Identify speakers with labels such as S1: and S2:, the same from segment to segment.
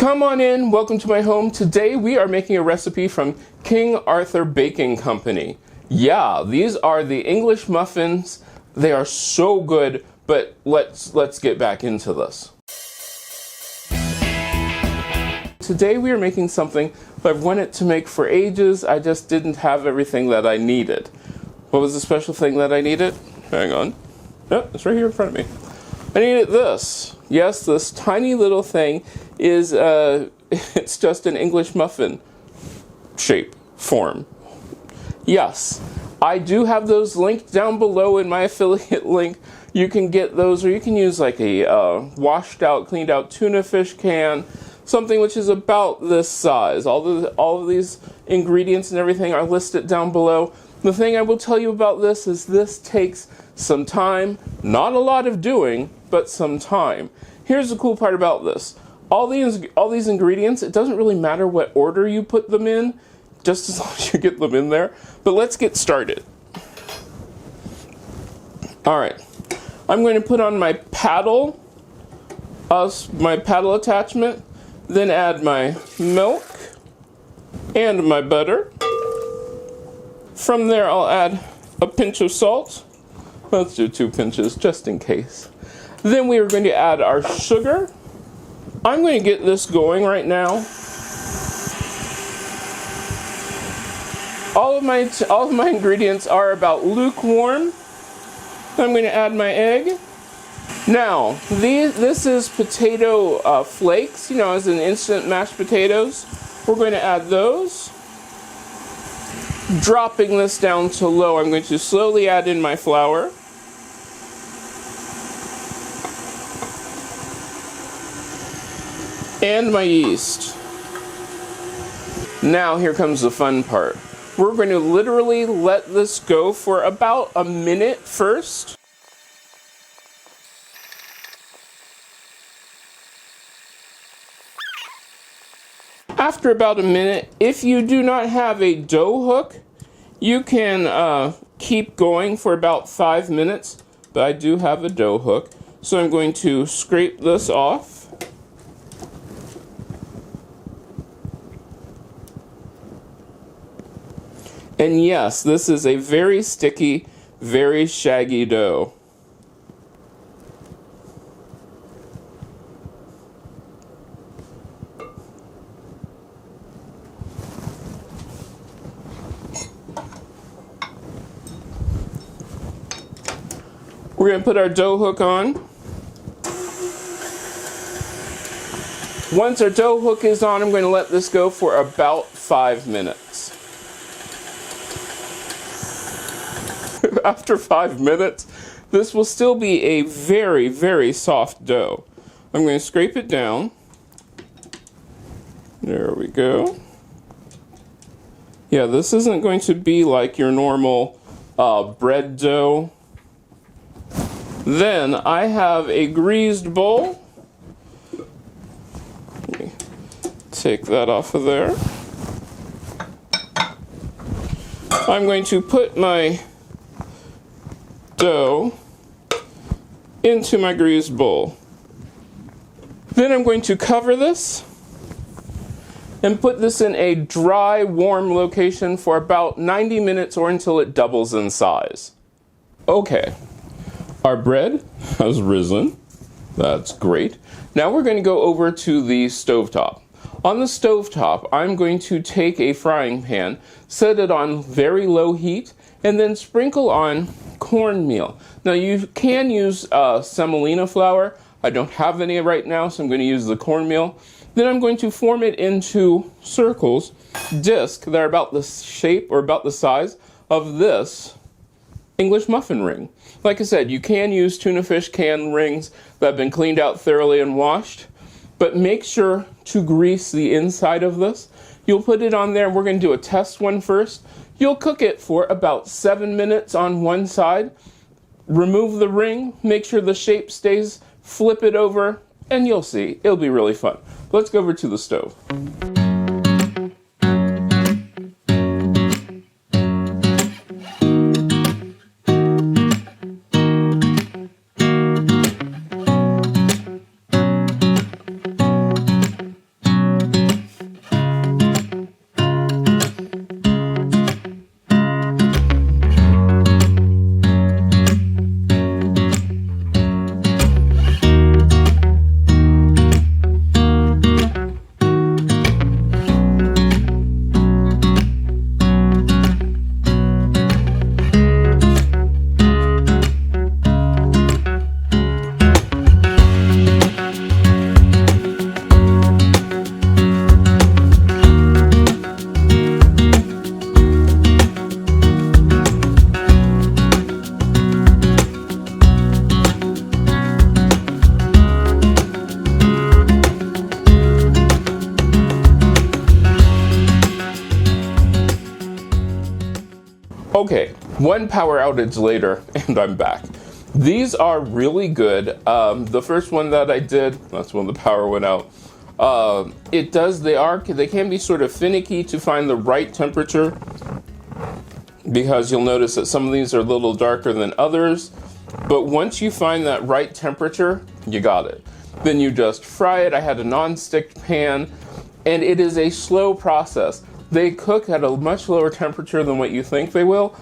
S1: Come on in, welcome to my home. Today we are making a recipe from King Arthur Baking Company. Yeah, these are the English muffins. They are so good, but let's get back into this. Today we are making something I've wanted to make for ages. I just didn't have everything that I needed. What was the special thing that I needed? Hang on. Oh, it's right here in front of me. I needed this. Yes, this tiny little thing is, it's just an English muffin shape, form. Yes, I do have those linked down below in my affiliate link. You can get those, or you can use like a washed out, cleaned out tuna fish can, something which is about this size. All of these ingredients and everything are listed down below. The thing I will tell you about this is this takes some time, not a lot of doing, but some time. Here's the cool part about this. All these ingredients, it doesn't really matter what order you put them in, just as long as you get them in there. But let's get started. Alright, I'm going to put on my paddle attachment, then add my milk and my butter. From there I'll add a pinch of salt. Let's do 2 pinches just in case. Then we are going to add our sugar. I'm going to get this going right now. All of my ingredients are about lukewarm. I'm going to add my egg. Now, this is potato flakes, as in instant mashed potatoes. We're going to add those. Dropping this down to low, I'm going to slowly add in my flour. And my yeast. Now here comes the fun part. We're going to literally let this go for about a minute first. After about a minute, if you do not have a dough hook, you can keep going for about 5 minutes, but I do have a dough hook. So I'm going to scrape this off. And yes, this is a very sticky, very shaggy dough. We're going to put our dough hook on. Once our dough hook is on, I'm going to let this go for about 5 minutes. After 5 minutes, this will still be a very, very soft dough. I'm going to scrape it down. There we go. Yeah, this isn't going to be like your normal bread dough. Then I have a greased bowl. Let me take that off of there. I'm going to put my dough into my greased bowl. Then I'm going to cover this and put this in a dry, warm location for about 90 minutes or until it doubles in size. Okay, our bread has risen. That's great. Now we're going to go over to the stovetop. On the stovetop, I'm going to take a frying pan, set it on very low heat, and then sprinkle on cornmeal. Now you can use semolina flour. I don't have any right now, so I'm going to use the cornmeal. Then I'm going to form it into circles, discs that are about the shape or about the size of this English muffin ring. Like I said, you can use tuna fish can rings that have been cleaned out thoroughly and washed, but make sure to grease the inside of this. You'll put it on there. We're going to do a test one first. You'll cook it for about 7 minutes on one side. Remove the ring, make sure the shape stays, flip it over, and you'll see. It'll be really fun. Let's go over to the stove. Okay, one power outage later, and I'm back. These are really good. The first one that I did, that's when the power went out. They can be sort of finicky to find the right temperature, because you'll notice that some of these are a little darker than others. But once you find that right temperature, you got it. Then you just fry it. I had a non-stick pan, and it is a slow process. They cook at a much lower temperature than what you think they will,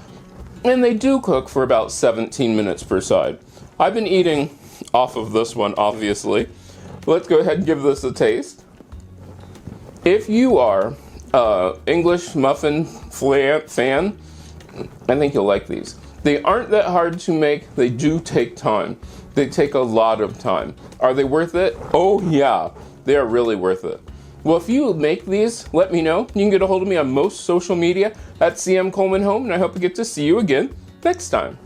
S1: and they do cook for about 17 minutes per side. I've been eating off of this one, obviously. Let's go ahead and give this a taste. If you are English muffin fan, I think you'll like these. They aren't that hard to make. They do take time. They take a lot of time. Are they worth it? Oh yeah, they are really worth it. Well, if you make these, let me know. You can get a hold of me on most social media at CM Coleman Home, and I hope I get to see you again next time.